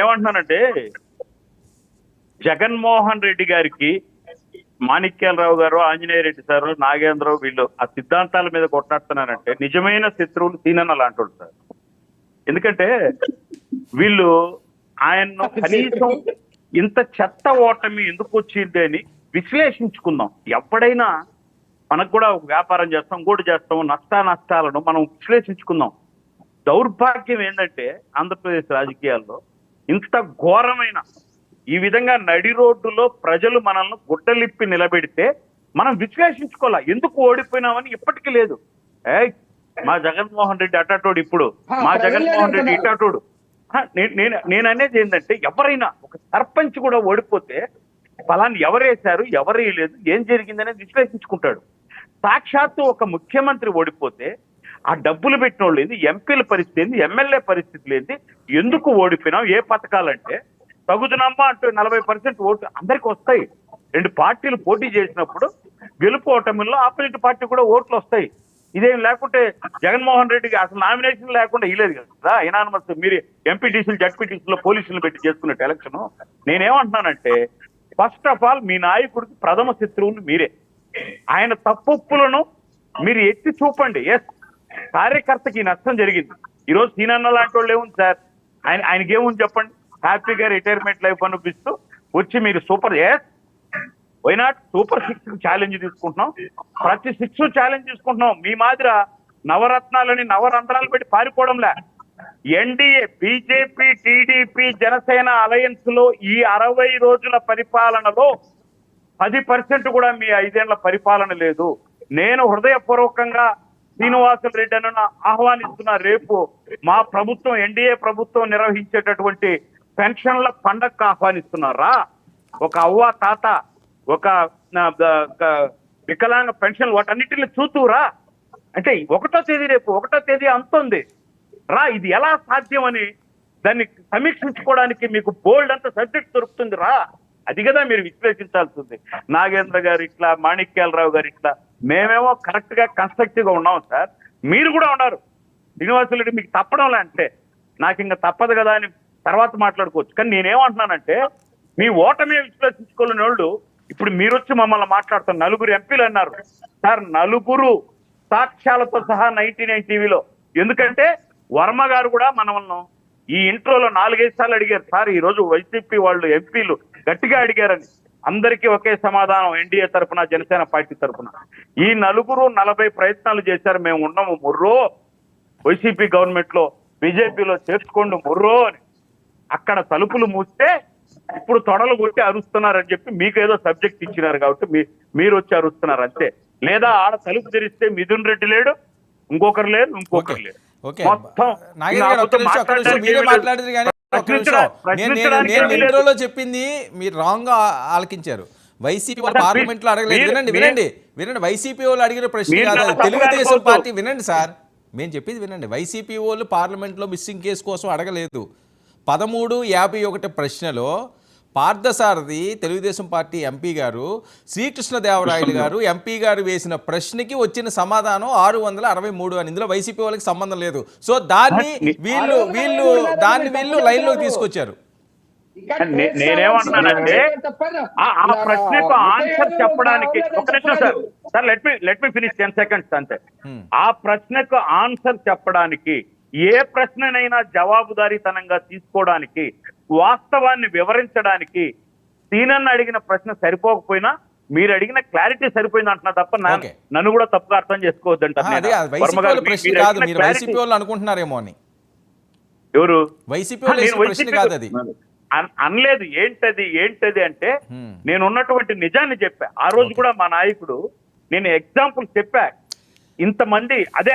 ఏమంటున్నానంటే జగన్మోహన్ రెడ్డి గారికి మాణిక్యాలరావు గారు, ఆంజనేయ రెడ్డి సారు, నాగేంద్రరావు వీళ్ళు ఆ సిద్ధాంతాల మీద కొట్లాడుతున్నారంటే నిజమైన శత్రువులు సీనన్న లాంటి వాళ్ళు సార్. ఎందుకంటే వీళ్ళు ఆయన్ను కనీసం ఇంత చెత్త ఓటమి ఎందుకు వచ్చింది అని విశ్లేషించుకుందాం. ఎప్పుడైనా మనకు కూడా వ్యాపారం చేస్తాం, ఇంకోటి చేస్తాం, నష్టాలను మనం విశ్లేషించుకుందాం. దౌర్భాగ్యం ఏంటంటే ఆంధ్రప్రదేశ్ రాజకీయాల్లో ఇంత ఘోరమైన ఈ విధంగా నడి రోడ్డులో ప్రజలు మనల్ని గుడ్డలిప్పి నిలబెడితే మనం విశ్లేషించుకోవాలా, ఎందుకు ఓడిపోయినామని ఇప్పటికీ లేదు. మా జగన్మోహన్ రెడ్డి అటాటోడు, ఇప్పుడు మా జగన్మోహన్ రెడ్డి ఇటాటోడు. నేను అనేది ఏంటంటే ఎవరైనా ఒక సర్పంచ్ కూడా ఓడిపోతే ఫలాన్ని ఎవరేశారు, ఎవరు వేయలేదు, ఏం జరిగిందనేది విశ్లేషించుకుంటాడు. సాక్షాత్తు ఒక ముఖ్యమంత్రి ఓడిపోతే ఆ డబ్బులు పెట్టిన వాళ్ళు ఏంది, ఎంపీల పరిస్థితి ఏంది, ఎమ్మెల్యే పరిస్థితులు ఏంది, ఎందుకు ఓడిపోయినాం, ఏ పథకాలంటే తగుదనమ్మా అంటూ 40% ఓటు అందరికి వస్తాయి. రెండు పార్టీలు పోటీ చేసినప్పుడు గెలుపు ఓటమిలో ఆపోజిట్ పార్టీ కూడా ఓట్లు వస్తాయి. ఇదేం లేకుంటే జగన్మోహన్ రెడ్డికి అసలు నామినేషన్ లేకుండా ఇలేదు కదా. ఇనానమస్ మీరు ఎంపీటీసీలు, జడ్పీటీసీలో పోలీసులు పెట్టి చేసుకున్నట్టు ఎలక్షన్. నేనేమంటున్నానంటే ఫస్ట్ ఆఫ్ ఆల్ మీ నాయకుడికి ప్రథమ శత్రువులు మీరే. ఆయన తప్పులను మీరు ఎత్తి చూపండి. ఎస్, కార్యకర్తకి నష్టం జరిగింది. ఈరోజు సీనన్న లాంటి వాళ్ళు ఏముంది సార్, ఆయనకి ఏముంది చెప్పండి, హ్యాపీగా రిటైర్మెంట్ లైఫ్ అనిపిస్తూ వచ్చి మీరు సూపర్ వైనాట్ సూపర్ 6 ఛాలెంజ్ తీసుకుంటున్నాం, ప్రతి 6 ఛాలెంజ్ తీసుకుంటున్నాం. మీ మాదిర నవరత్నాలని నవరంధ్రాలు పెట్టి పారిపోవడంలే. NDA, BJP, TDP, Janasena alliance లో ఈ 60 రోజుల పరిపాలనలో 10% కూడా మీ 5 ఏళ్ల పరిపాలన లేదు. నేను హృదయపూర్వకంగా శ్రీనివాసులు రెడ్డి అన్న ఆహ్వానిస్తున్న రేపు మా ప్రభుత్వం, ఎన్డీఏ ప్రభుత్వం నిర్వహించేటటువంటి పెన్షన్ల పండగకు ఆహ్వానిస్తున్నారా? ఒక అవ్వ, తాత, ఒక వికలాంగ పెన్షన్ వాటన్నిటిని చూతురా అంటే 1వ తేదీ, రేపు 1వ తేదీ అంతుంది రా. ఇది ఎలా సాధ్యం అని దాన్ని సమీక్షించుకోవడానికి మీకు బోల్డ్ అంత సబ్జెక్ట్ దొరుకుతుంది రా. అది కదా మీరు విశ్లేషించాల్సింది. నాగేంద్ర గారు ఇట్లా, మాణిక్యాలరావు గారు ఇట్లా, మేమేమో కరెక్ట్ గా కన్స్ట్రక్టివ్ గా ఉన్నాం సార్. మీరు కూడా ఉన్నారు. శ్రీనివాసులు రెడ్డి మీకు తప్పడంలే అంటే నాకు ఇంకా తప్పదు కదా అని తర్వాత మాట్లాడుకోవచ్చు. కానీ నేనేమంటున్నానంటే మీ ఓటమే విశ్లేషించుకోలేని వాళ్ళు ఇప్పుడు మీరు వచ్చి మమ్మల్ని మాట్లాడుతున్నారు. 9 ఎంపీలు అన్నారు సార్, 9 సాక్ష్యాలతో సహా 99 టీవీలో. ఎందుకంటే వర్మ గారు కూడా మనల్ని ఈ ఇంట్రోలో 4-5 సార్లు అడిగారు సార్, ఈ రోజు వైసీపీ వాళ్ళు ఎంపీలు గట్టిగా అడిగారని. అందరికీ ఒకే సమాధానం, ఎన్డీఏ తరఫున, జనసేన పార్టీ తరఫున. ఈ 9 40 ప్రయత్నాలు చేశారు, మేము ఉన్నాము ముర్రో, వైసీపీ గవర్నమెంట్ లో బీజేపీలో చేర్చుకోండి ముర్రో అని. అక్కడ తలుపులు మూస్తే ఇప్పుడు తొడలు కొట్టి అరుస్తున్నారని చెప్పి మీకు ఏదో సబ్జెక్ట్ ఇచ్చినారు కాబట్టి మీరు వచ్చి అరుస్తున్నారు అంతే. లేదా ఆడ తలుపు తెరిస్తే మిథున్ రెడ్డి లేడు, ఇంకొకరు లేరు, ఇంకొకరు లేరు. మొత్తం ఇంట్రోలో చెప్పింది మీరు రాంగ్ గా ఆలకించారు. వైసీపీ వాళ్ళు పార్లమెంట్ లో అడగలేదు. వినండి, వైసీపీ వాళ్ళు అడిగిన ప్రశ్న కాదు, తెలుగుదేశం పార్టీ. వినండి సార్, మేము చెప్పేది వినండి. వైసీపీ వాళ్ళు పార్లమెంట్ లో మిస్సింగ్ కేసు కోసం అడగలేదు. 1351 ప్రశ్నలో పార్థసారథి, తెలుగుదేశం పార్టీ ఎంపీ గారు, శ్రీకృష్ణదేవరాయలు గారు ఎంపీ గారు వేసిన ప్రశ్నకి వచ్చిన సమాధానం 663 అని. ఇందులో వైసీపీ వాళ్ళకి సంబంధం లేదు. సో దాన్ని వీళ్ళు లైన్ లోకి తీసుకొచ్చారు. నేనేమంటున్నానంటే ఆ ప్రశ్నకు ఆన్సర్ చెప్పడానికి ఒక నిమిషం sir, let me finish 10 seconds అంతే. ఆ ప్రశ్నకు ఆన్సర్ చెప్పడానికి, ఏ ప్రశ్ననైనా జవాబుదారీతనంగా తీసుకోవడానికి, వాస్తవాన్ని వివరించడానికి సీనన్న అడిగిన ప్రశ్న సరిపోకపోయినా మీరు అడిగిన క్లారిటీ సరిపోయింది అంటున్నా తప్ప నన్ను కూడా తప్పుగా అర్థం చేసుకోవద్దంటారు. అనుకుంటున్నారేమో అని. ఎవరు? వైసీపీ అనలేదు. ఏంటది అంటే నేను ఉన్నటువంటి నిజాన్ని చెప్పా. ఆ రోజు కూడా మా నాయకుడు, నేను ఎగ్జాంపుల్ చెప్పా. ఇంతమంది అదే